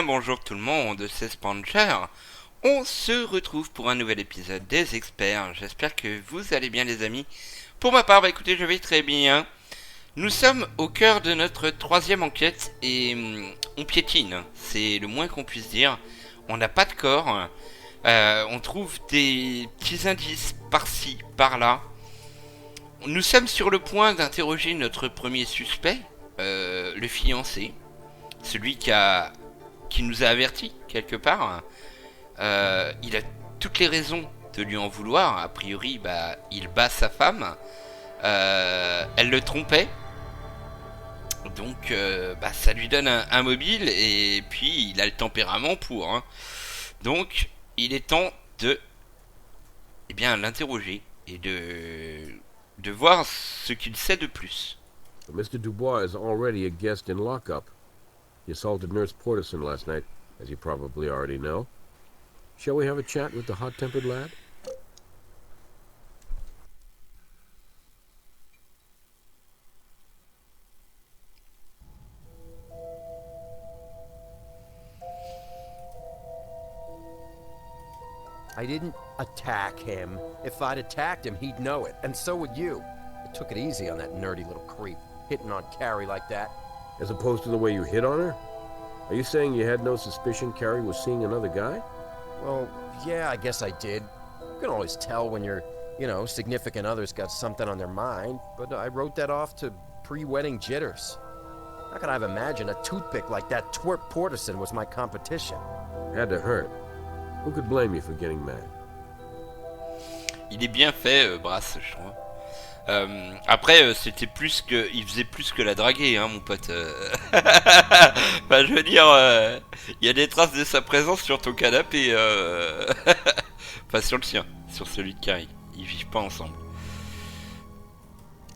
bonjour tout le monde, c'est Spancher. On se retrouve pour un nouvel épisode des experts. J'espère que vous allez bien les amis. Pour ma part, écoutez, je vais très bien. Nous sommes au cœur de notre troisième enquête et on piétine. C'est le moins qu'on puisse dire. On n'a pas de corps. On trouve des petits indices par-ci, par-là. Nous sommes sur le point d'interroger notre premier suspect, le fiancé. Celui qui nous a avertis quelque part. Il a toutes les raisons de lui en vouloir. A priori, il bat sa femme. Elle le trompait. Donc, ça lui donne un mobile et puis il a le tempérament pour. Hein. Donc, il est temps de, l'interroger et de voir ce qu'il sait de plus. Mr. Dubois is already a guest in lockup. He assaulted Nurse Porterson last night, as you probably already know. Shall we have a chat with the hot-tempered lad? I didn't attack him. If I'd attacked him, he'd know it, and so would you. I took it easy on that nerdy little creep, hitting on Carrie like that. As opposed to the way you hit on her? Are you saying you had no suspicion Carrie was seeing another guy? Well, yeah, I guess I did. You can always tell when your, significant other's got something on their mind, but I wrote that off to pre-wedding jitters. How could I have imagined a toothpick like that twerp Porterson was my competition? Had to hurt. Who could blame you for getting mad? Il est bien fait, Brass, je trouve. Après, c'était plus que, il faisait plus que la draguer, hein, mon pote. Je veux dire, il y a des traces de sa présence sur ton canapé. Enfin, sur le sien, sur celui de Carrie. Ils vivent pas ensemble.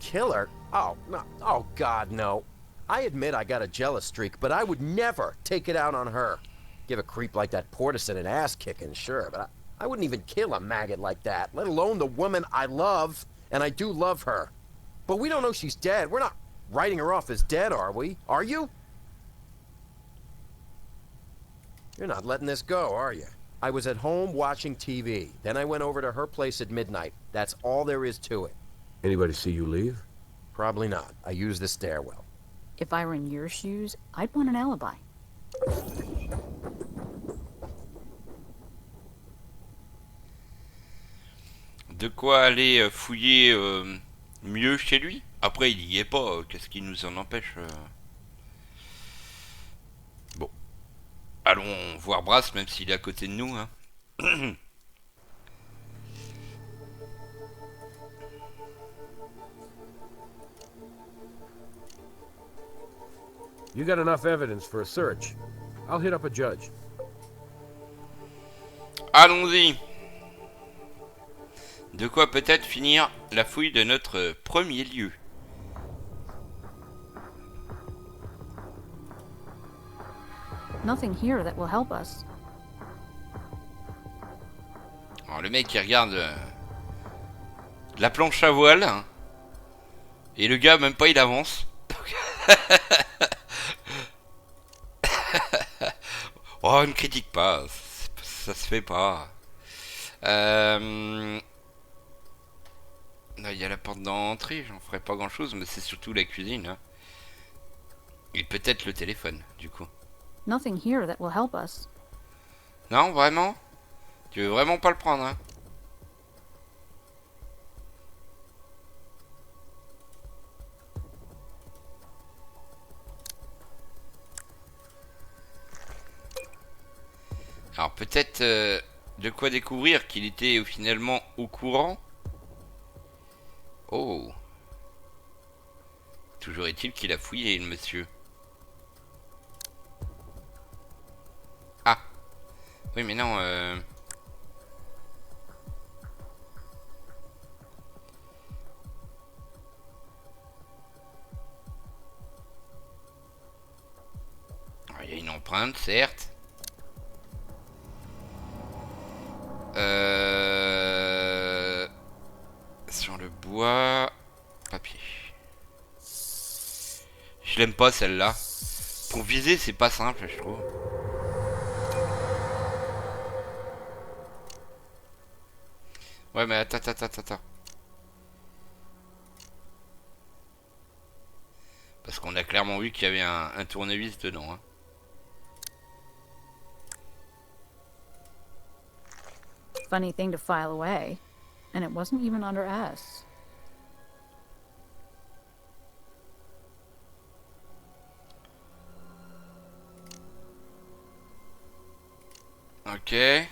Killer? Oh, no. Oh, God, no. I admit I got a jealous streak, but I would never take it out on her. Give a creep like that Porterson an ass kicking, sure, but I wouldn't even kill a maggot like that, let alone the woman I love, and I do love her. But we don't know she's dead. We're not writing her off as dead, are we? Are you? You're not letting this go, are you? I was at home watching TV. Then I went over to her place at midnight. That's all there is to it. Anybody see you leave? Probably not. I used the stairwell. If I were in your shoes, I'd want an alibi. De quoi aller fouiller mieux chez lui. Après, il y est pas. Qu'est-ce qui nous en empêche Bon. Allons voir Brass, même s'il est à côté de nous. Hein. You got enough evidence for a search. I'll hit up a judge. Allons-y. De quoi peut-être finir la fouille de notre premier lieu. Nothing here that will help us. Alors, le mec il regarde la planche à voile hein, et le gars même pas il avance. Oh, ne critique pas, ça se fait pas. Là, il y a la porte d'entrée, j'en ferai pas grand chose, mais c'est surtout la cuisine. Hein. Et peut-être le téléphone, du coup. Nothing here that will help us. Non, vraiment? Tu veux vraiment pas le prendre, hein? Alors peut-être de quoi découvrir qu'il était finalement au courant. Oh. Toujours est-il qu'il a fouillé le monsieur. Ah. Oui mais non il y a une empreinte certes. Sur le bois. Papier. Je l'aime pas celle-là. Pour viser, c'est pas simple, je trouve. Ouais, mais attends. Parce qu'on a clairement vu qu'il y avait un tournevis dedans. Hein. Funny thing to file away. And it wasn't even under S. Ok. Et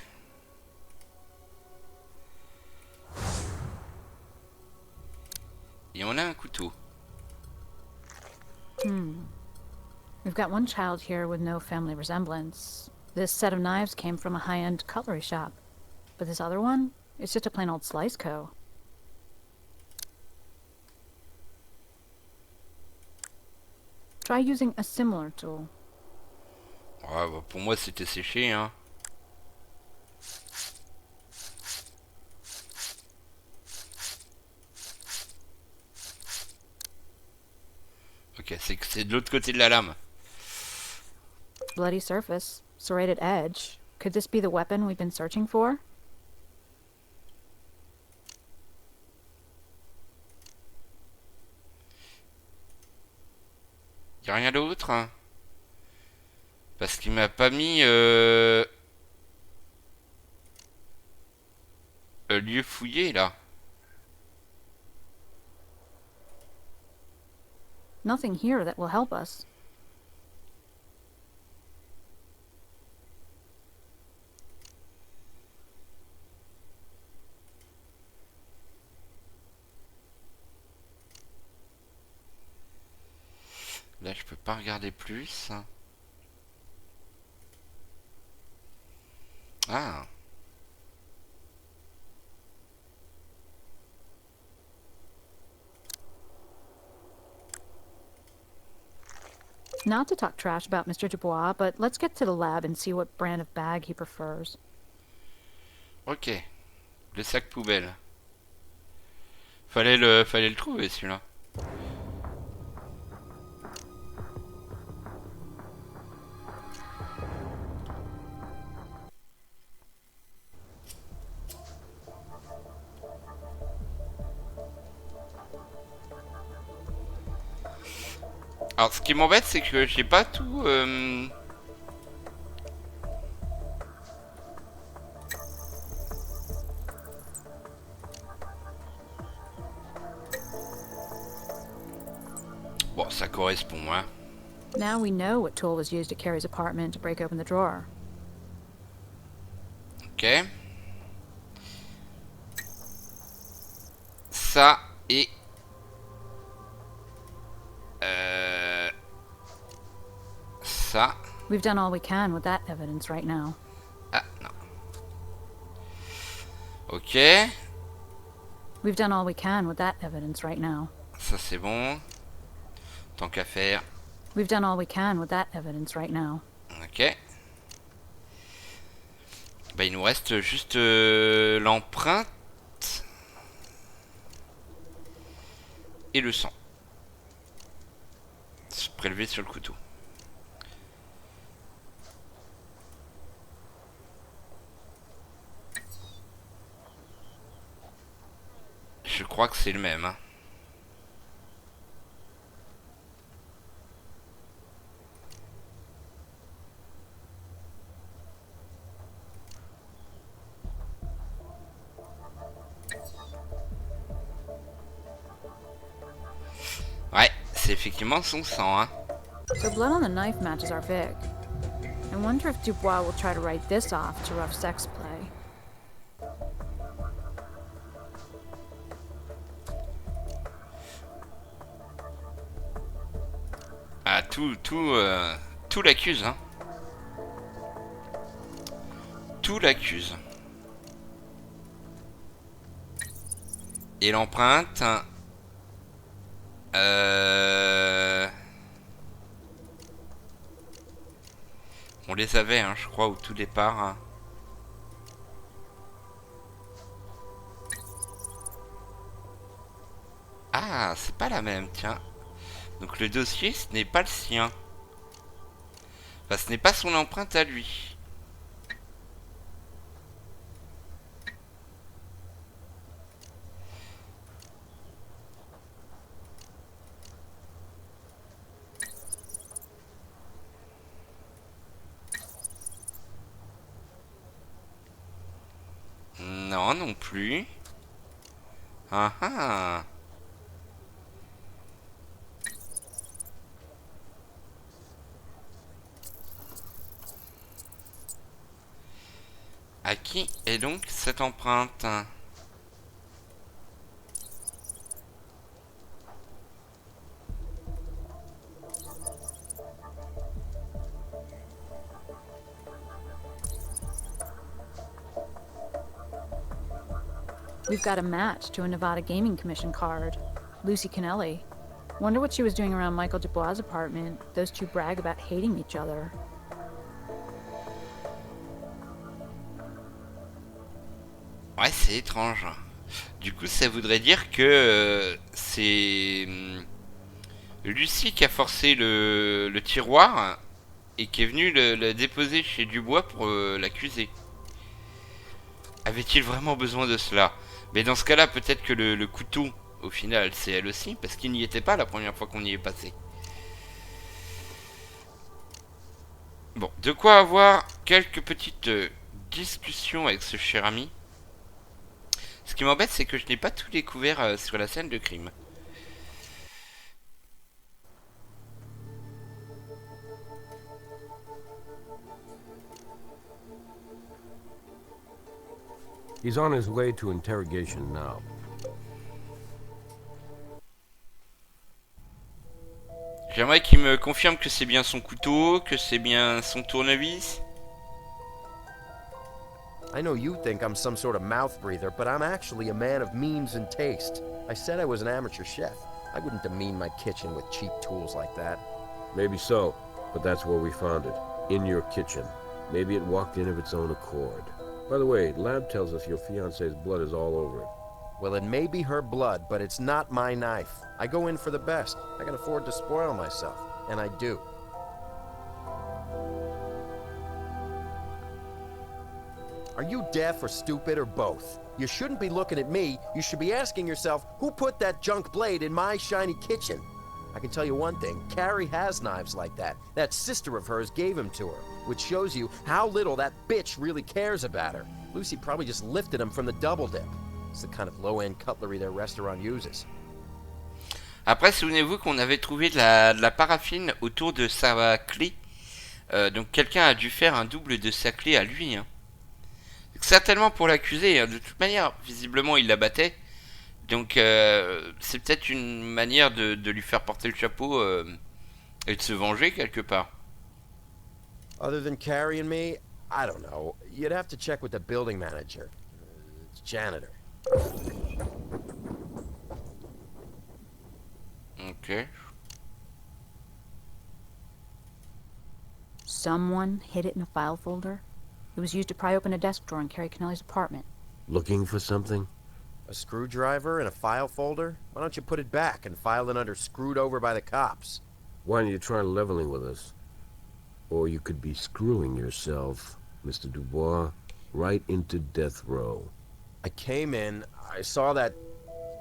on a un couteau. We've got one child here with no family resemblance. This set of knives came from a high-end cutlery shop. But this other one? It's just a plain old slice co. Try using a similar tool. Ouais, bah pour moi c'était séché. Hein. Ok, c'est que c'est de l'autre côté de la lame. Bloody surface. Serrated edge. Could this be the weapon we've been searching for? Y'a rien d'autre hein. Parce qu'il m'a pas mis lieu fouillé là. Nothing here that will help us. Là je peux pas regarder plus. Ah. Not to talk trash about Mr. Dubois, but let's get to the lab and see what brand of bag he prefers. Ok. Le sac poubelle. Fallait le trouver celui-là. Alors ce qui m'embête c'est que j'ai pas tout... Bon ça correspond hein. Now we know what tool was used at Carrie's apartment to break open the drawer. Ok. Ça et... Ça. We've done all we can with that evidence right now. Ah non. Ok. We've done all we can with that evidence right now. Ça c'est bon. Tant qu'à faire. We've done all we can with that evidence right now. Ok. Bah il nous reste juste l'empreinte. Et le sang. Prélevé sur le couteau. Je crois que c'est le même. Hein. Ouais, c'est effectivement son sang. Hein. So blood on the knife matches our Vic. I wonder if Dubois will try to write this off to rough sex play. Ah, tout l'accuse. Hein. Tout l'accuse. Et l'empreinte... On les avait, hein, je crois, au tout départ. Hein. Ah, c'est pas la même, tiens. Donc le dossier, ce n'est pas le sien. Enfin, ce n'est pas son empreinte à lui. Non, non plus. Ah ah. À qui est donc cette empreinte? We've got a match to a Nevada Gaming Commission card. Lucy Kennelly. Wonder what she was doing around Michael Dubois' apartment. Those two brag about hating each other. Ouais, c'est étrange. Du coup, ça voudrait dire que c'est Lucie qui a forcé le tiroir et qui est venue le déposer chez Dubois pour l'accuser. Avait-il vraiment besoin de cela? Mais dans ce cas-là, peut-être que le couteau, au final, c'est elle aussi, parce qu'il n'y était pas la première fois qu'on y est passé. Bon, de quoi avoir quelques petites discussions avec ce cher ami. Ce qui m'embête, c'est que je n'ai pas tout découvert sur la scène de crime. He's on his way to interrogation now. J'aimerais qu'il me confirme que c'est bien son couteau, que c'est bien son tournevis. I know you think I'm some sort of mouth breather, but I'm actually a man of means and taste. I said I was an amateur chef. I wouldn't demean my kitchen with cheap tools like that. Maybe so, but that's where we found it. In your kitchen. Maybe it walked in of its own accord. By the way, lab tells us your fiancé's blood is all over it. Well, it may be her blood, but it's not my knife. I go in for the best. I can afford to spoil myself, and I do. Are you deaf or stupid or both? You shouldn't be looking at me. You should be asking yourself, who put that junk blade in my shiny kitchen? I can tell you one thing, Carrie has knives like that. That sister of hers gave him to her, which shows you how little that bitch really cares about her. Lucy probably just lifted him from the double dip. It's the kind of low-end cutlery their restaurant uses. Après, souvenez-vous qu'on avait trouvé de la paraffine autour de sa clé. Donc quelqu'un a dû faire un double de sa clé à lui. Hein. Certainement pour l'accuser. Hein. De toute manière, visiblement, il la battait. Donc c'est peut-être une manière de lui faire porter le chapeau et de se venger quelque part. Other than Carrie and me, I don't know. You'd have to check with the building manager. It's janitor. Ok. Someone hid it in a file folder. It was used to pry open a desk drawer in Carrie Kennelly's apartment. Looking for something? A screwdriver in a file folder? Why don't you put it back and file it under screwed over by the cops? Why don't you try leveling with us? Or you could be screwing yourself, Mr. Dubois, right into death row. I came in, I saw that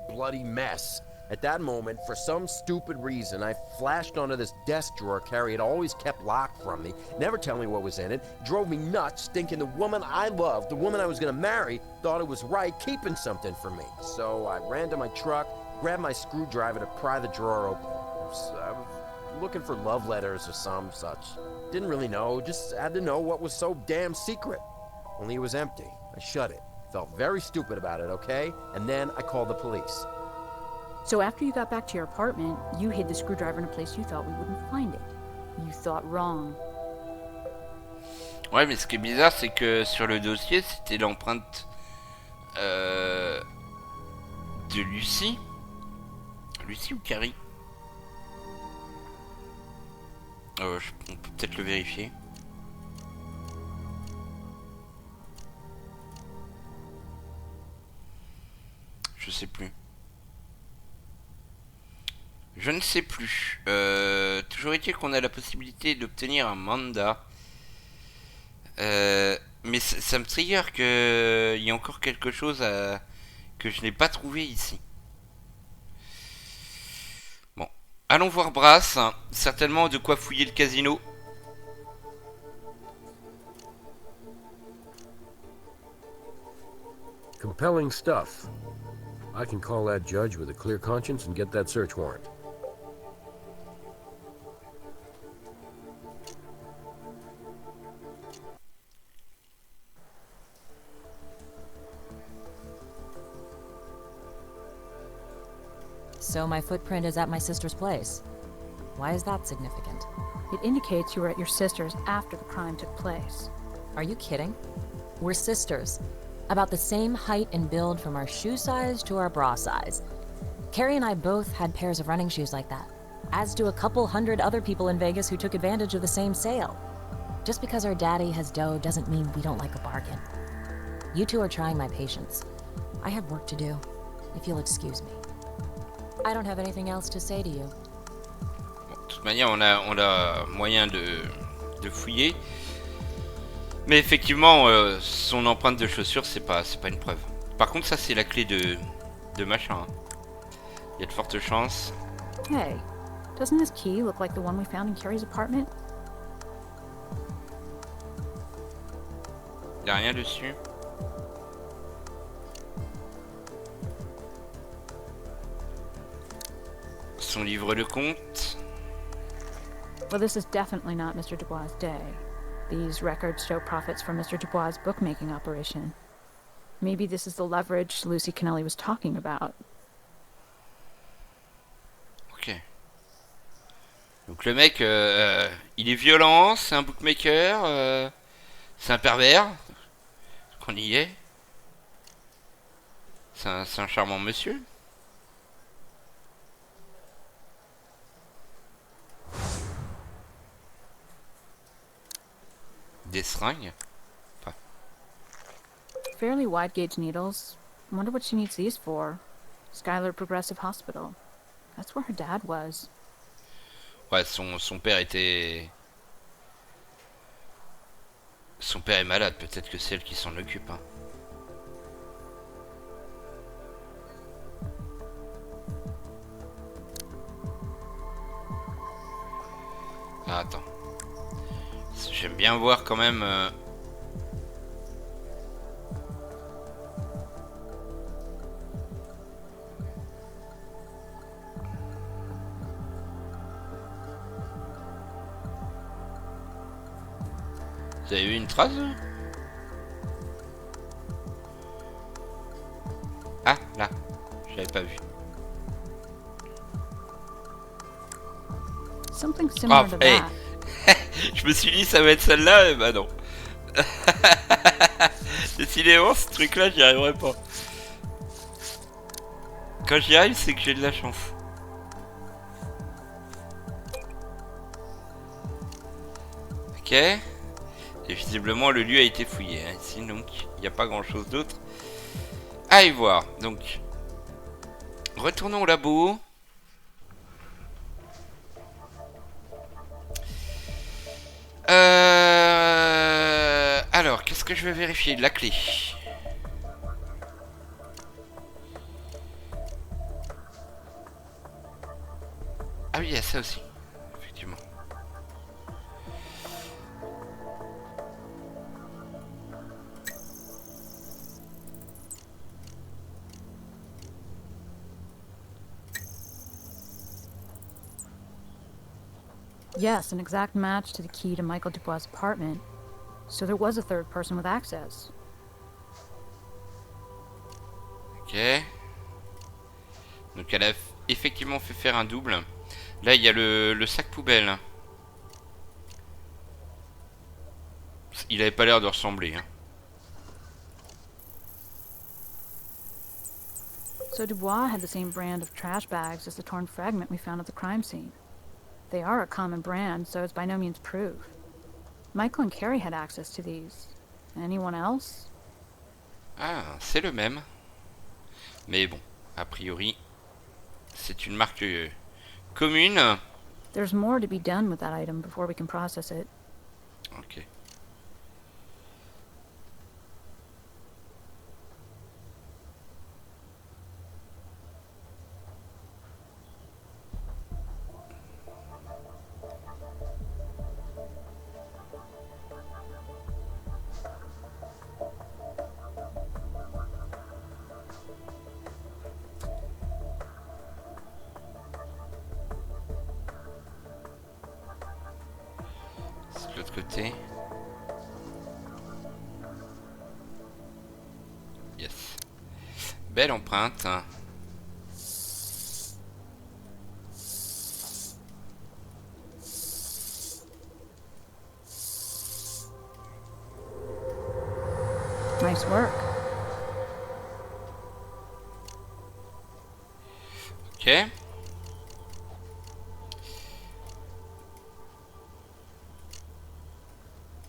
bloody mess. At that moment, for some stupid reason, I flashed onto this desk drawer Carrie had always kept locked from me, never telling me what was in it, drove me nuts, thinking the woman I loved, the woman I was gonna marry, thought it was right keeping something from me. So I ran to my truck, grabbed my screwdriver to pry the drawer open. I was looking for love letters or some such. Didn't really know, just had to know what was so damn secret. Only it was empty. I shut it. Felt very stupid about it, okay? And then I called the police. So after you got back to your apartment, you hid the screwdriver in a place you thought we wouldn't find it. You thought wrong. Ouais, mais ce qui est bizarre, c'est que sur le dossier, c'était l'empreinte de Lucie. Lucie ou Carrie? On peut peut-être le vérifier. Je sais plus. Je ne sais plus. Toujours est-il qu'on a la possibilité d'obtenir un mandat. Mais ça me trigger qu'il y a encore quelque chose que je n'ai pas trouvé ici. Bon. Allons voir Brass. Hein. Certainement de quoi fouiller le casino. Compelling stuff. I can call that judge with a clear conscience and get that search warrant. So my footprint is at my sister's place. Why is that significant? It indicates you were at your sister's after the crime took place. Are you kidding? We're sisters. About the same height and build from our shoe size to our bra size. Carrie and I both had pairs of running shoes like that, as do a couple hundred other people in Vegas who took advantage of the same sale. Just because our daddy has dough doesn't mean we don't like a bargain. You two are trying my patience. I have work to do, if you'll excuse me. I don't have anything else to say to you. Bon, de toute manière, on a moyen de fouiller. Mais effectivement, son empreinte de chaussure, c'est pas une preuve. Par contre, ça, c'est la clé de machin. Hein. Il y a de fortes chances. Hey, doesn't this key look like the one we found in Carrie's apartment? Il n'y a rien dessus. Son livre de compte. Well, this is definitely not Mr. Dubois' day. These records show profits from Mr. Dubois' bookmaking operation. Maybe this is the leverage Lucy Kennelly was talking about. Ok. Donc le mec, il est violent, c'est un bookmaker, c'est un pervers. Qu'on y est. C'est un charmant monsieur. Des seringues. Enfin. Fairly wide gauge needles. I wonder what she needs these for. Skylar Progressive Hospital. That's where her dad was. Ouais, son père était... Son père est malade, peut-être que c'est elle qui s'en occupe. Hein. Ah, attends. J'aime bien voir quand même... Vous avez vu une trace? Ah, là. Je l'avais pas vu. Something similar Oh, to hey. that. Je me suis dit ça va être celle-là, et bah non. Décidément, ce truc-là, j'y arriverai pas. Quand j'y arrive, c'est que j'ai de la chance. Ok. Et visiblement, le lieu a été fouillé. Hein, ici, donc, il n'y a pas grand-chose d'autre à y voir. Donc, retournons au labo. Alors, qu'est-ce que je vais vérifier? La clé. Ah oui, il y a ça aussi. Effectivement. Yes, an exact match to the key to Michael Dubois' apartment. So there was a third person with access. Ok. Donc elle a effectivement fait faire un double. Là, il y a le sac poubelle. Il avait pas l'air de ressembler. Hein. So Dubois had the same brand of trash bags as the torn fragment we found at the crime scene. They are a common brand, so it's by no means proof. Michael and Carrie had access to these. Anyone else? Ah, c'est le même. Mais bon, a priori, c'est une marque commune. There's more to be done with that item before we can process it. Ok. de l'autre côté. Yes. Belle empreinte. Nice work. Ok.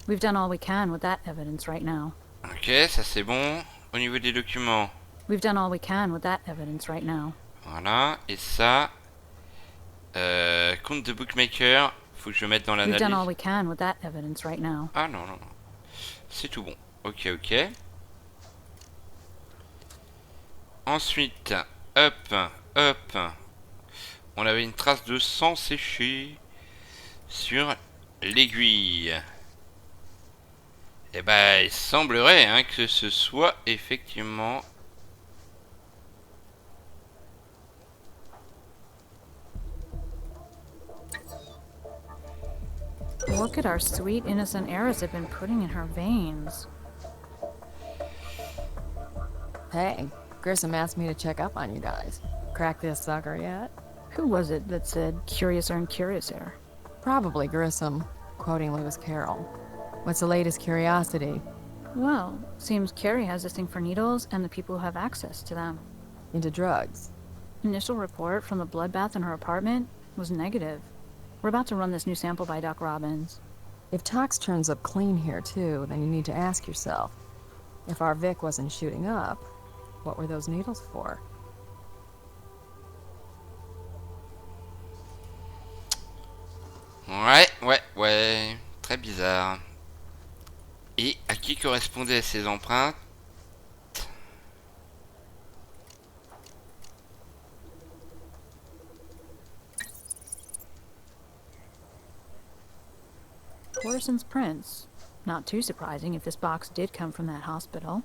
We've done all we can with that evidence right now. Ok, ça c'est bon. Au niveau des documents. We've done all we can with that evidence right now. Voilà. Et ça. Compte de bookmaker. Faut que je mette dans We've done all l'analyse. we can with that evidence right now. Ah non, non, non. C'est tout bon. Ok, ok. Ensuite, hop, hop. On avait une trace de sang séché sur l'aiguille. Et ben, il semblerait hein, que ce soit effectivement... Look at our sweet innocent heiress have been putting in her veins. Hey, Grissom asked me to check up on you guys. Crack this sucker yet? Who was it that said curiouser and curiouser? Probably Grissom, quoting Lewis Carroll. What's the latest curiosity? Well, seems Carrie has this thing for needles and the people who have access to them. Into drugs. Initial report from the bloodbath in her apartment was negative. We're about to run this new sample by Doc Robbins. If Tox turns up clean here too, then you need to ask yourself, if our Vic wasn't shooting up, what were those needles for? Ouais. Très bizarre. Et à qui correspondaient ces empreintes? Portison's prints. Not too surprising if this box did come from that hospital.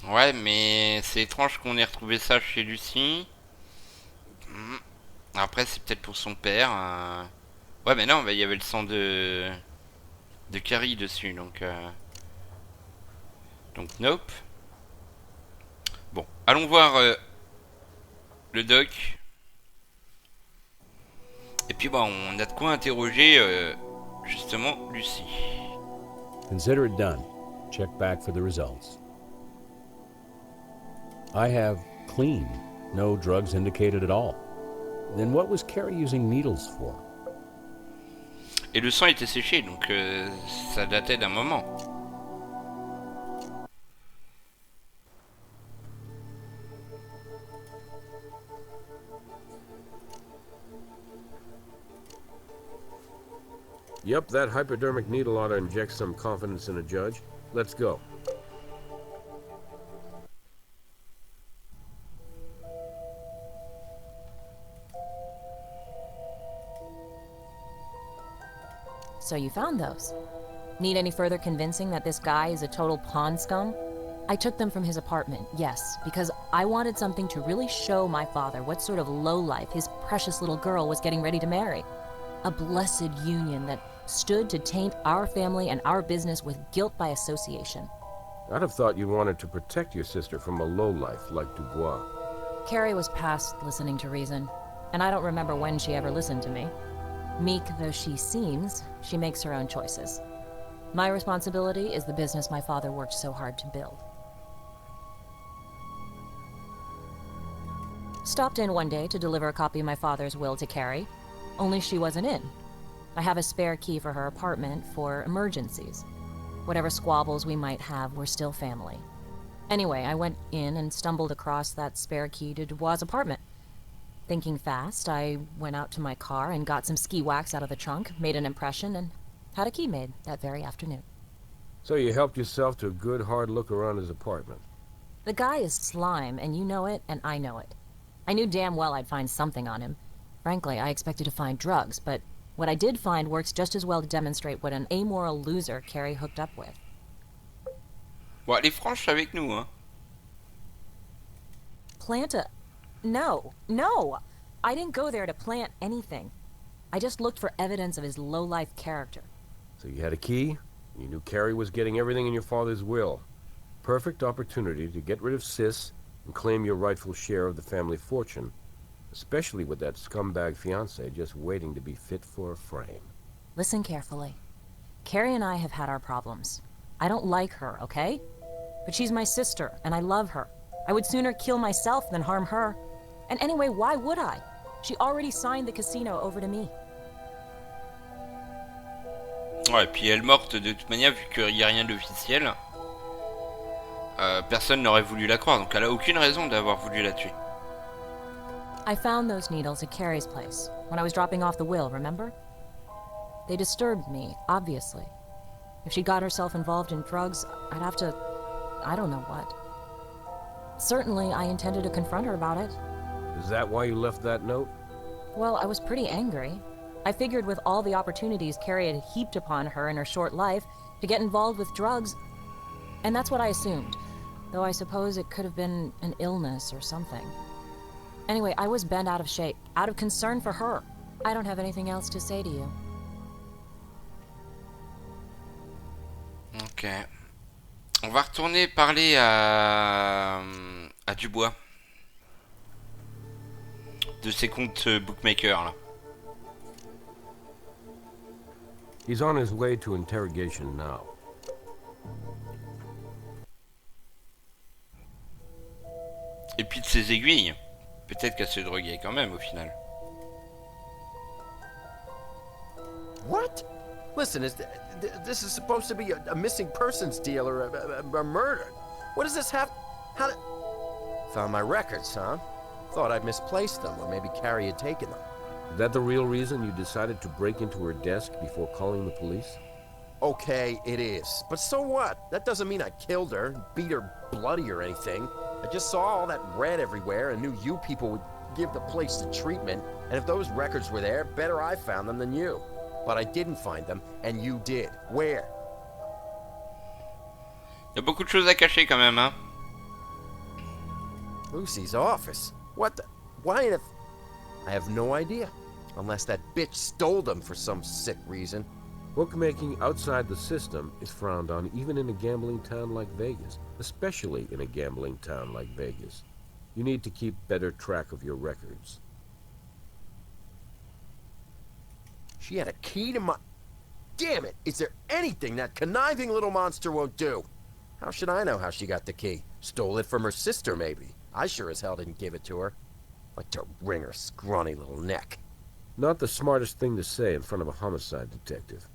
Ouais, mais c'est étrange qu'on ait retrouvé ça chez Lucie. Après, c'est peut-être pour son père. Ouais, mais non, bah, il y avait le sang de Carrie dessus, donc nope. Bon, allons voir le doc. Et puis, bah, on a de quoi interroger justement Lucie. Consider it done. Check back for the results. I have clean. No drugs indicated at all. Then what was Carrie using needles for? Et le sang était séché, donc ça datait d'un moment. Yep, that hypodermic needle ought to inject some confidence in a judge. Let's go. So you found those. Need any further convincing that this guy is a total pawn scum? I took them from his apartment, yes, because I wanted something to really show my father what sort of lowlife his precious little girl was getting ready to marry. A blessed union that stood to taint our family and our business with guilt by association. I'd have thought you wanted to protect your sister from a lowlife like Dubois. Carrie was past listening to reason, and I don't remember when she ever listened to me. Meek though she seems, she makes her own choices. My responsibility is the business my father worked so hard to build. Stopped in one day to deliver a copy of my father's will to Carrie, only she wasn't in. I have a spare key for her apartment for emergencies. Whatever squabbles we might have, we're still family. Anyway, I went in and stumbled across that spare key to Dubois' apartment. Thinking fast, I went out to my car and got some ski wax out of the trunk, made an impression, and had a key made that very afternoon. So you helped yourself to a good hard look around his apartment. The guy is slime, and you know it, and I know it. I knew damn well I'd find something on him. Frankly, I expected to find drugs, but what I did find works just as well to demonstrate what an amoral loser Carrie hooked up with. Bon, elle est franche avec nous, hein. Plant a... No. I didn't go there to plant anything. I just looked for evidence of his low-life character. So you had a key, and you knew Carrie was getting everything in your father's will. Perfect opportunity to get rid of Sis and claim your rightful share of the family fortune, especially with that scumbag fiancé just waiting to be fit for a frame. Listen carefully. Carrie and I have had our problems. I don't like her, okay? But she's my sister, and I love her. I would sooner kill myself than harm her. And anyway, why would I? She already signed the casino over to me. Ouais, et puis elle est morte de toute manière, vu qu'il n'y a rien d'officiel. Personne n'aurait voulu la croire, donc elle a aucune raison d'avoir voulu la tuer. I found those needles at Carrie's place when I was dropping off the will, remember? They disturbed me, obviously. If she got herself involved in drugs, I'd have to... I don't know what. Certainly, I intended to confront her about it. Is that why you left that note? Well, I was pretty angry. I figured with all the opportunities Carrie had heaped upon her in her short life to get involved with drugs, and that's what I assumed, though I suppose it could have been an illness or something. Anyway, I was bent out of shape, out of concern for her. I don't have anything else to say to you. Ok. On va retourner parler à Dubois. De ses comptes bookmaker, là. He's on his way to interrogation now. Et puis de ses aiguilles. Peut-être qu'elle se droguait quand même, au final. What? Listen, this is supposed to be a missing persons deal or a murder. What does this have? How did... Found my records, huh? Thought I'd misplaced them, or maybe Carrie had taken them. Is that the real reason you decided to break into her desk before calling the police? Okay, it is. But so what? That doesn't mean I killed her, beat her bloody or anything. I just saw all that red everywhere and knew you people would give the place the treatment. And if those records were there, better I found them than you. But I didn't find them, and you did. Where? Il y a beaucoup de choses à cacher quand même, hein. Lucy's office? What the... Why in a... I have no idea. Unless that bitch stole them for some sick reason. Bookmaking outside the system is frowned on even in a gambling town like Vegas, especially in a gambling town like Vegas. You need to keep better track of your records. She had a key to my... Damn it! Is there anything that conniving little monster won't do? How should I know how she got the key? Stole it from her sister, maybe. I sure as hell didn't give it to her. Like to wring her scrawny little neck. Not the smartest thing to say in front of a homicide detective.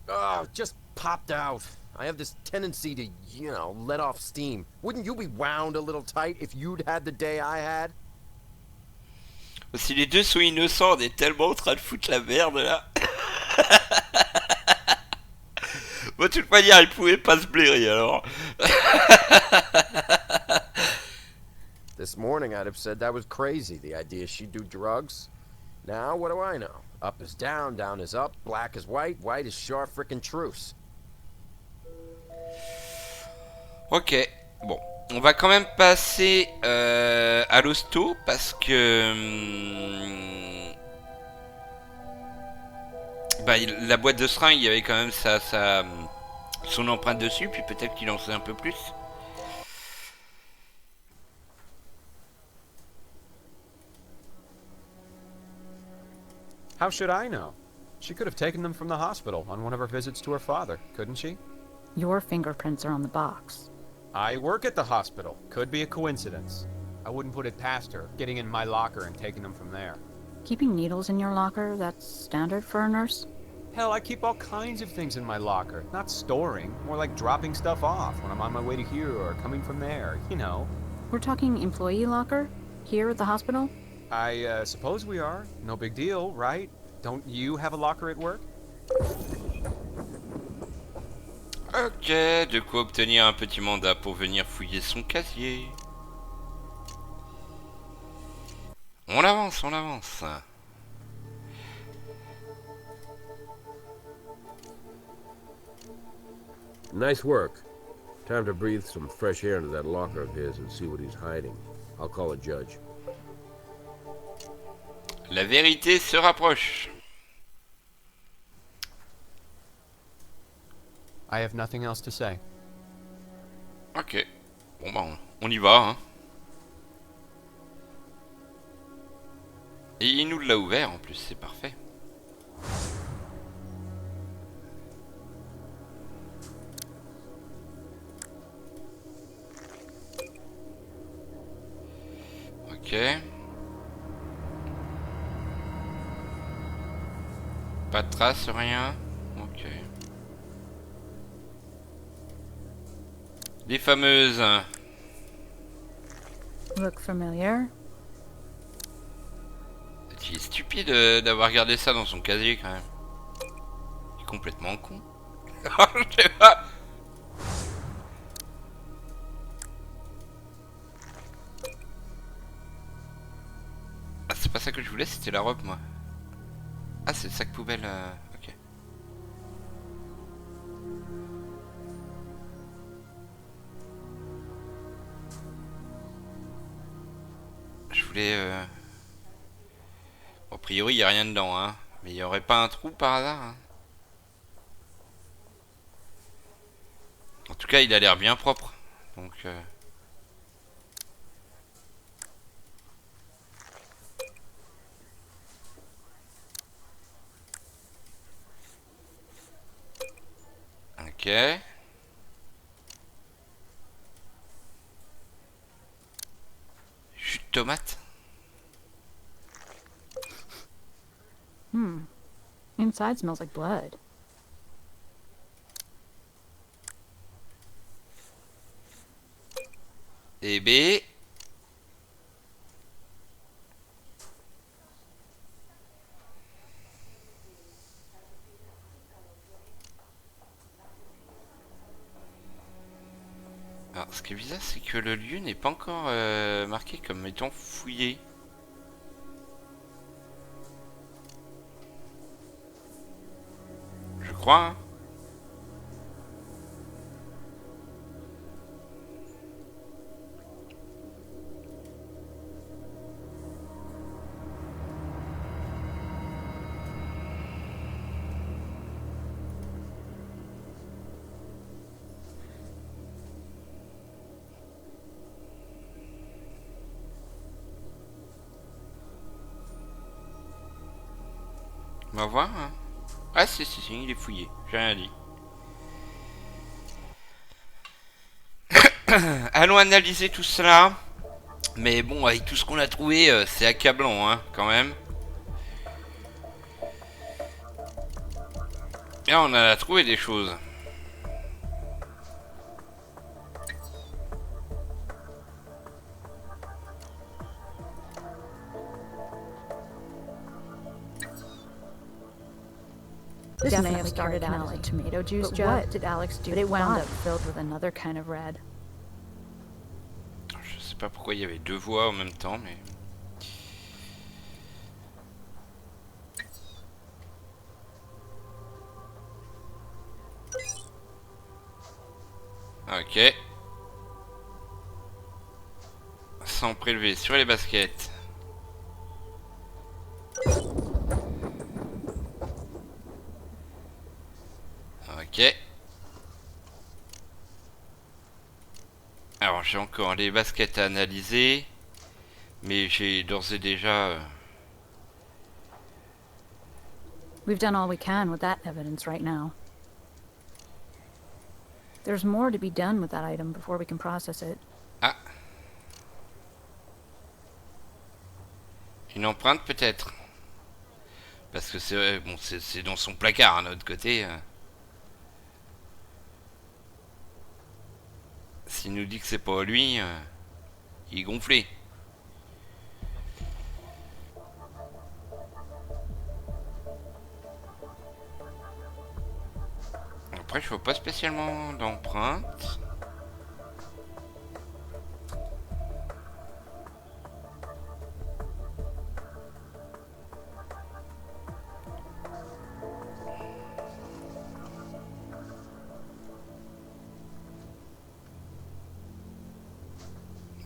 Oh, just popped out. I have this tendency to, you know, let off steam. Wouldn't you be wound a little tight if you'd had the day I had? Si les deux sont innocents, on est tellement en train de foutre la merde là. Bon, de toute manière, ils pouvaient pas se blairer alors. This morning I'd have said that was crazy, the idea she'd do drugs. Now, what do I know? Up is down, down is up, black is white, white is sure frickin' truce. Ok, bon. On va quand même passer à l'hosto parce que bah, la boîte de seringue, il y avait quand même son empreinte dessus, puis peut-être qu'il en sait un peu plus. How should I know? She could have taken them from the hospital on one of her visits to her father, couldn't she? Your fingerprints are on the box. I work at the hospital. Could be a coincidence. I wouldn't put it past her, getting in my locker and taking them from there. Keeping needles in your locker, that's standard for a nurse? Hell, I keep all kinds of things in my locker. Not storing, more like dropping stuff off when I'm on my way to here or coming from there, you know. We're talking employee locker? Here at the hospital? I suppose we are. No big deal, right? Don't you have a locker at work? Ok, de quoi obtenir un petit mandat pour venir fouiller son casier. On avance, on avance. Nice work. Time to breathe some fresh air into that locker of his and see what he's hiding. I'll call a judge. La vérité se rapproche. I have nothing else to say. Ok. Bon bah on y va, hein. Et il nous l'a ouvert en plus, c'est parfait. Ok. Pas de traces, rien. Ok. Les fameuses. Look familiar? Il est stupide d'avoir gardé ça dans son casier quand même. Il est complètement con. Je sais pas. Ah, c'est pas ça que je voulais, c'était la robe moi. Ah, c'est le sac poubelle. Ok. Je voulais. Bon, a priori, il n'y a rien dedans, hein. Mais il n'y aurait pas un trou par hasard, hein. En tout cas, il a l'air bien propre. Donc. Ok. Jus de tomate. Inside smells like blood. Et B. Alors, ce qui est bizarre, c'est que le lieu n'est pas encore marqué comme étant fouillé. Je crois, hein. On va voir, hein. Ah si, il est fouillé, j'ai rien dit. Allons analyser tout cela. Mais bon, avec tout ce qu'on a trouvé, c'est accablant, hein, quand même. Et on a trouvé des choses. This may have started out as a tomato juice jug. What did Alex do? But it wound up filled with another kind of red. Je sais pas pourquoi il y avait deux voix en même temps, mais... Ok. Sans prélever sur les baskets. Ok. Alors j'ai encore les baskets à analyser. Mais j'ai d'ores et déjà... We've done all we can with that evidence right now. There's more to be done with that item before we can process it. Ah. Une empreinte peut-être. Parce que c'est bon, c'est dans son placard à notre côté. S'il nous dit que c'est pas lui, il est gonflé. Après, je vois pas spécialement d'empreinte.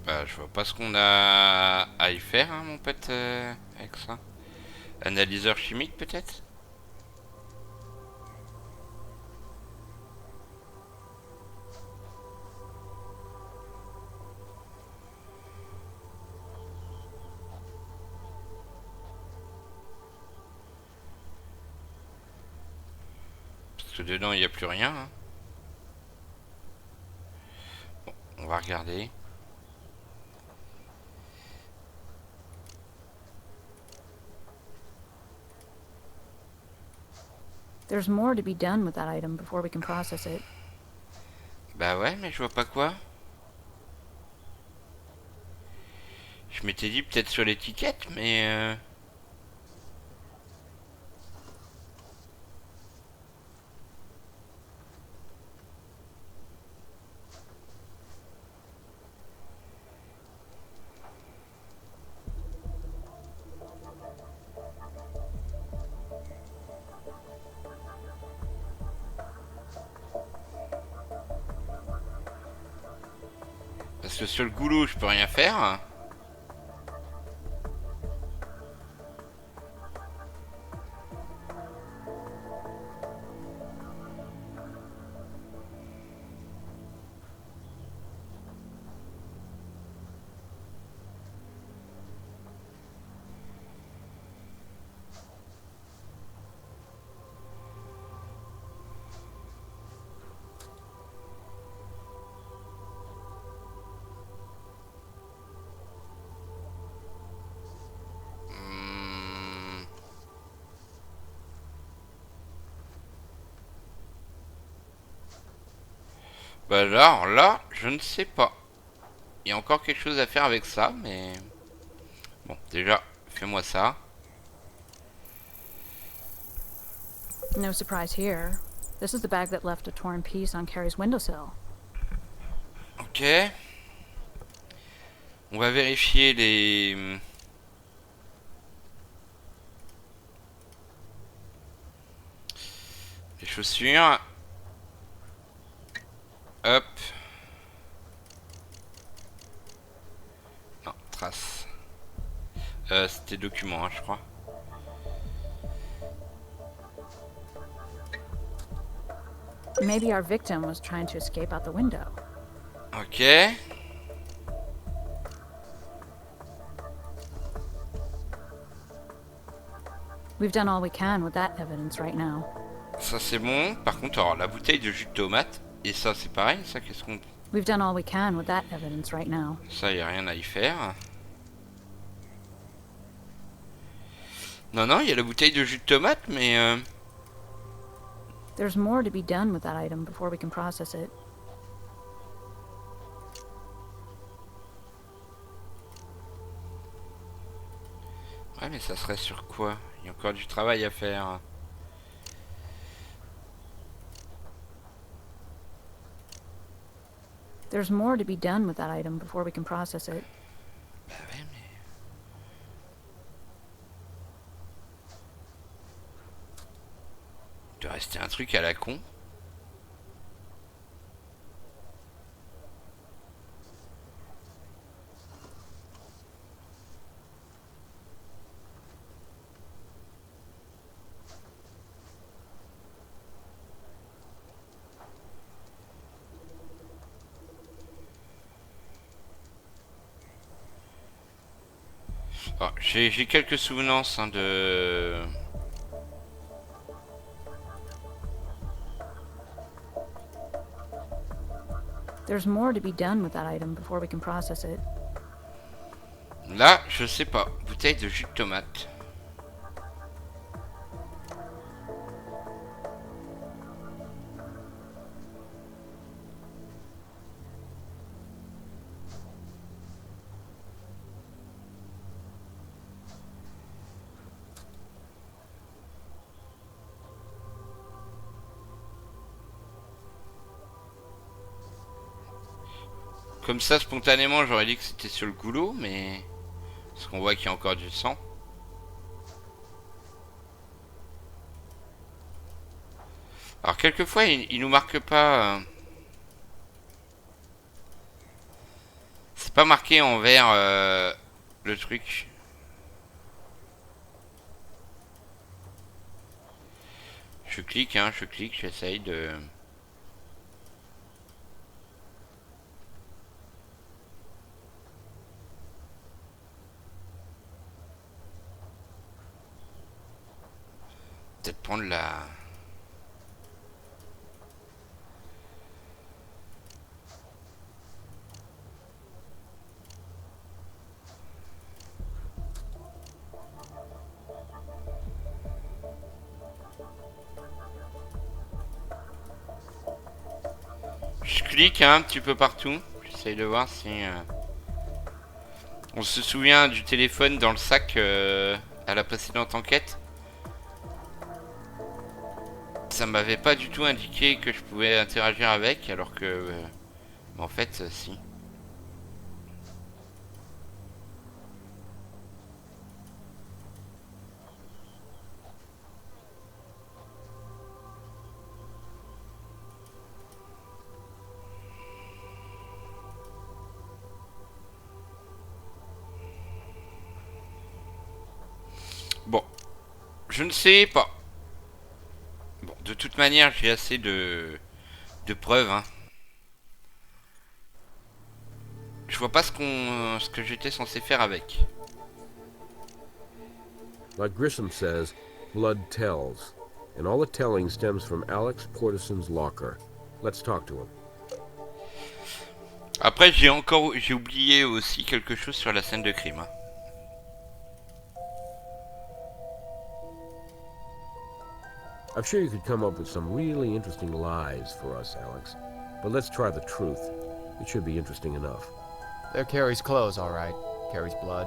Bah, je vois pas ce qu'on a à y faire, hein, mon pote, avec ça. Analyseur chimique, peut-être? que dedans il n'y a plus rien. Hein. Bon, on va regarder. There's more to be done with that item before we can process it. Bah ouais, mais je vois pas quoi. Je m'étais dit peut-être sur l'étiquette, mais... Parce que sur le goulot, je peux rien faire. Bah là, je ne sais pas. Il y a encore quelque chose à faire avec ça, mais... Bon, déjà, fais-moi ça. No surprise here. This is the bag that left a torn piece on Carrie's windowsill. Ok. On va vérifier les chaussures. Hop. Non, trace. C'était document, hein, je crois. Maybe our victim was trying to escape out the window. Ok. We've done all we can with that evidence right now. Ça c'est bon. Par contre, alors la bouteille de jus de tomate. Et ça c'est pareil. Ça qu'est-ce qu'on... We've done all we can with that evidence right now. Ça y a rien à y faire. Non, non, il y a la bouteille de jus de tomate, mais... There's more to be done with that item before we can process it. Ouais, mais ça serait sur quoi? Il y a encore du travail à faire. There's more to be done with that item before we can process it. Bah ouais, mais... Il doit rester un truc à la con. Oh, j'ai quelques souvenances hein, de... There's more to be done with that item before we can process it. Là, je sais pas. Bouteille de jus de tomate. Comme ça, spontanément, j'aurais dit que c'était sur le goulot, mais... Parce qu'on voit qu'il y a encore du sang. Alors, quelquefois, il nous marque pas... C'est pas marqué en vert, le truc. Je clique, hein, j'essaye de... Peut-être prendre la... flics hein, un petit peu partout. J'essaye de voir si... On se souvient du téléphone dans le sac à la précédente enquête. Ça m'avait pas du tout indiqué que je pouvais interagir avec, alors que... en fait, si. Bon, je ne sais pas. Bon, de toute manière, j'ai assez de preuves. Hein. Je vois pas ce que j'étais censé faire avec. Like Grissom says, blood tells. And all the telling stems from Alex Portison's locker. Let's talk to him. Après, j'ai oublié aussi quelque chose sur la scène de crime. Hein. I'm sure you could come up with some really interesting lies for us, Alex. But let's try the truth. It should be interesting enough. They're Carrie's clothes, all right. Carrie's blood.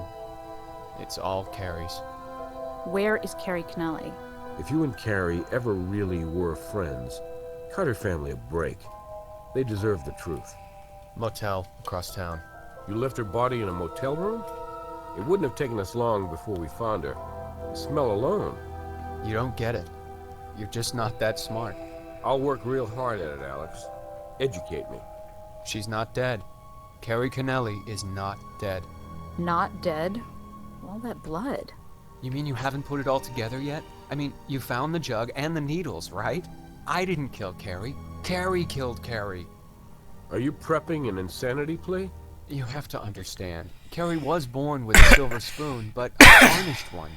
It's all Carrie's. Where is Carrie Kennelly? If you and Carrie ever really were friends, cut her family a break. They deserve the truth. Motel across town. You left her body in a motel room? It wouldn't have taken us long before we found her. The smell alone. You don't get it. You're just not that smart. I'll work real hard at it, Alex. Educate me. She's not dead. Carrie Kennelly is not dead. Not dead? All that blood. You mean you haven't put it all together yet? I mean, you found the jug and the needles, right? I didn't kill Carrie. Carrie killed Carrie. Are you prepping an insanity plea? You have to understand. Carrie was born with a silver spoon, but a tarnished one.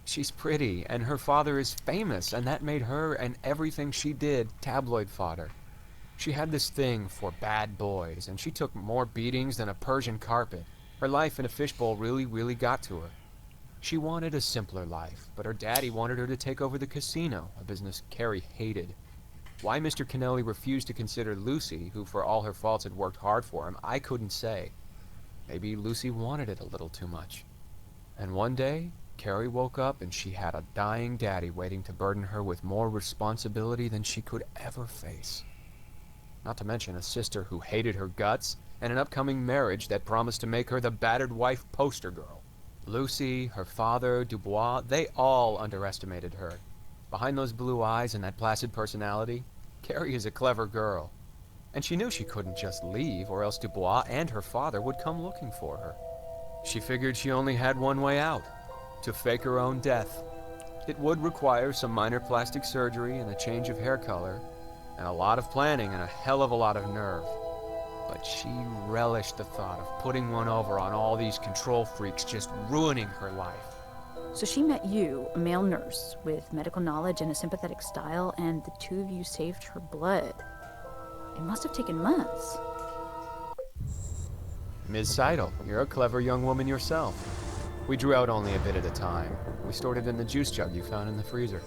She's pretty, and her father is famous, and that made her and everything she did tabloid fodder. She had this thing for bad boys, and she took more beatings than a Persian carpet. Her life in a fishbowl really got to her. She wanted a simpler life, but her daddy wanted her to take over the casino, a business Carrie hated. Why Mr. Kennelly refused to consider Lucy, who for all her faults had worked hard for him, I couldn't say. Maybe Lucy wanted it a little too much. And one day, Carrie woke up and she had a dying daddy waiting to burden her with more responsibility than she could ever face. Not to mention a sister who hated her guts, and an upcoming marriage that promised to make her the battered wife poster girl. Lucy, her father, Dubois, they all underestimated her. Behind those blue eyes and that placid personality, Carrie is a clever girl. And she knew she couldn't just leave, or else Dubois and her father would come looking for her. She figured she only had one way out. To fake her own death. It would require some minor plastic surgery and a change of hair color, and a lot of planning and a hell of a lot of nerve. But she relished the thought of putting one over on all these control freaks, just ruining her life. So she met you, a male nurse, with medical knowledge and a sympathetic style, and the two of you saved her blood. It must have taken months. Ms. Seidel, you're a clever young woman yourself. We drew out only a bit at a time. We stored it in the juice jug you found in the freezer.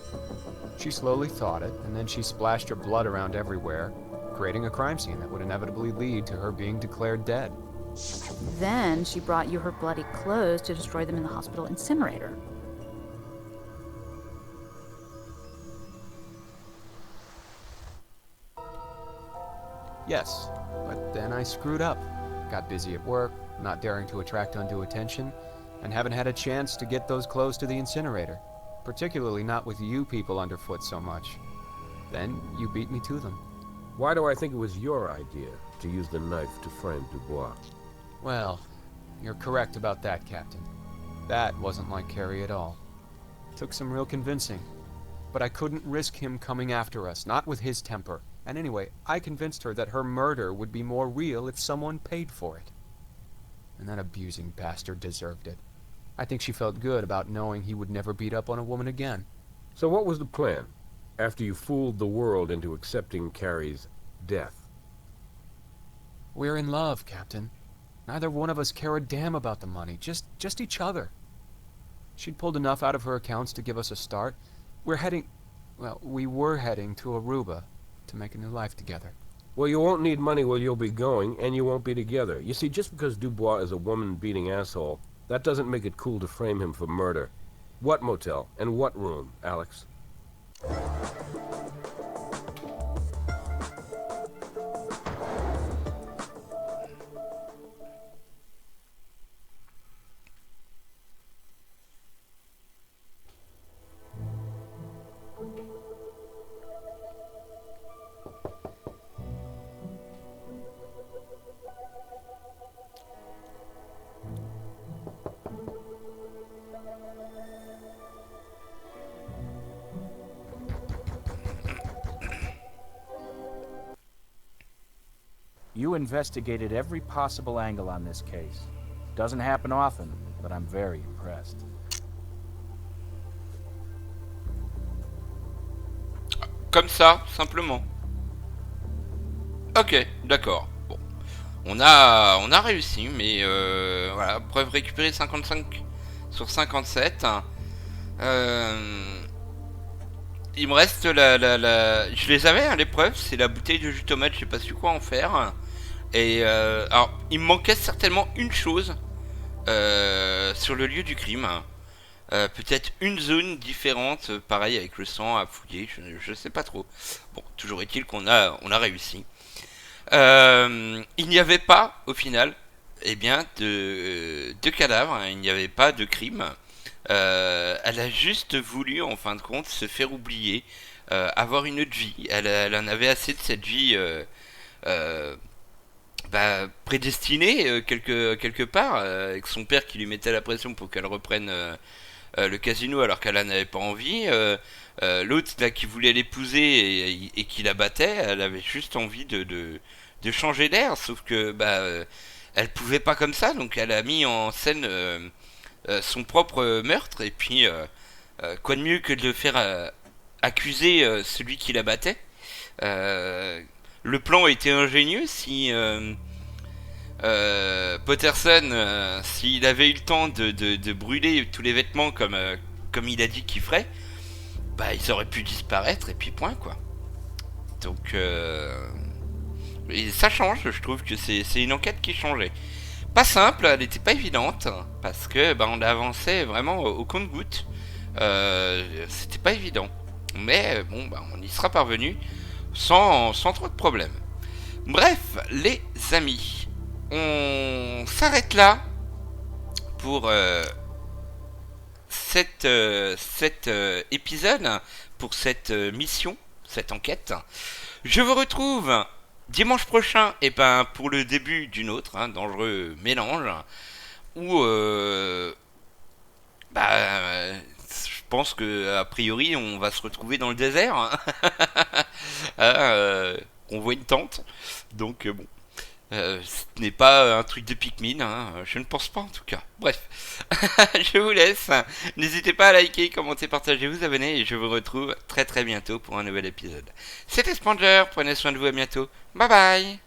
She slowly thawed it, and then she splashed her blood around everywhere, creating a crime scene that would inevitably lead to her being declared dead. Then she brought you her bloody clothes to destroy them in the hospital incinerator. Yes, but then I screwed up. Got busy at work, not daring to attract undue attention, and haven't had a chance to get those clothes to the incinerator, particularly not with you people underfoot so much. Then you beat me to them. Why do I think it was your idea to use the knife to frame Dubois? Well, you're correct about that, Captain. That wasn't like Carrie at all. Took some real convincing. But I couldn't risk him coming after us, not with his temper. And anyway, I convinced her that her murder would be more real if someone paid for it. And that abusing bastard deserved it. I think she felt good about knowing he would never beat up on a woman again. So what was the plan, after you fooled the world into accepting Carrie's death? We're in love, Captain. Neither one of us care a damn about the money, just each other. She'd pulled enough out of her accounts to give us a start. We were heading to Aruba to make a new life together. Well, you won't need money where you'll be going, and you won't be together. You see, just because Dubois is a woman-beating asshole, that doesn't make it cool to frame him for murder. What motel? And what room, Alex? You investigated every possible angle on this case. Doesn't happen often, but I'm very impressed. Comme ça, simplement. Ok, d'accord. Bon. On a réussi, mais voilà, preuve récupérée 55 sur 57. Il me reste Je les avais, hein, les preuves, c'est la bouteille de jus de tomate, j'ai pas su quoi en faire. Et alors, il me manquait certainement une chose sur le lieu du crime. Peut-être une zone différente, pareil avec le sang à fouiller, je sais pas trop. Bon, toujours est-il on a réussi. Il n'y avait pas, au final, eh bien, de cadavre, hein, il n'y avait pas de crime. Elle a juste voulu, en fin de compte, se faire oublier, avoir une autre vie. Elle en avait assez de cette vie prédestinée, quelque part, avec son père qui lui mettait la pression pour qu'elle reprenne le casino alors qu'elle n'avait pas envie. L'autre là qui voulait l'épouser et qui la battait, elle avait juste envie de changer d'air, sauf que elle pouvait pas comme ça, donc elle a mis en scène son propre meurtre, et puis quoi de mieux que de le faire accuser celui qui la battait. Le plan était ingénieux. Si Potterson, s'il avait eu le temps de brûler tous les vêtements comme il a dit qu'il ferait, ils auraient pu disparaître et puis point, quoi. Donc et ça change, je trouve que c'est une enquête qui changeait. Pas simple, elle n'était pas évidente, parce que on avançait vraiment au compte-gouttes. C'était pas évident. Mais bon, on y sera parvenu sans trop de problèmes. Bref, les amis, on s'arrête là pour cet épisode, pour cette mission, cette enquête. Je vous retrouve dimanche prochain, et pour le début d'une autre, dangereux mélange, où je pense que a priori on va se retrouver dans le désert. On voit une tente, donc bon. Ce n'est pas un truc de Pikmin, je ne pense pas en tout cas. Bref, je vous laisse. N'hésitez pas à liker, commenter, partager, vous abonner, et je vous retrouve très très bientôt pour un nouvel épisode. C'était Spanger, prenez soin de vous, à bientôt. Bye bye.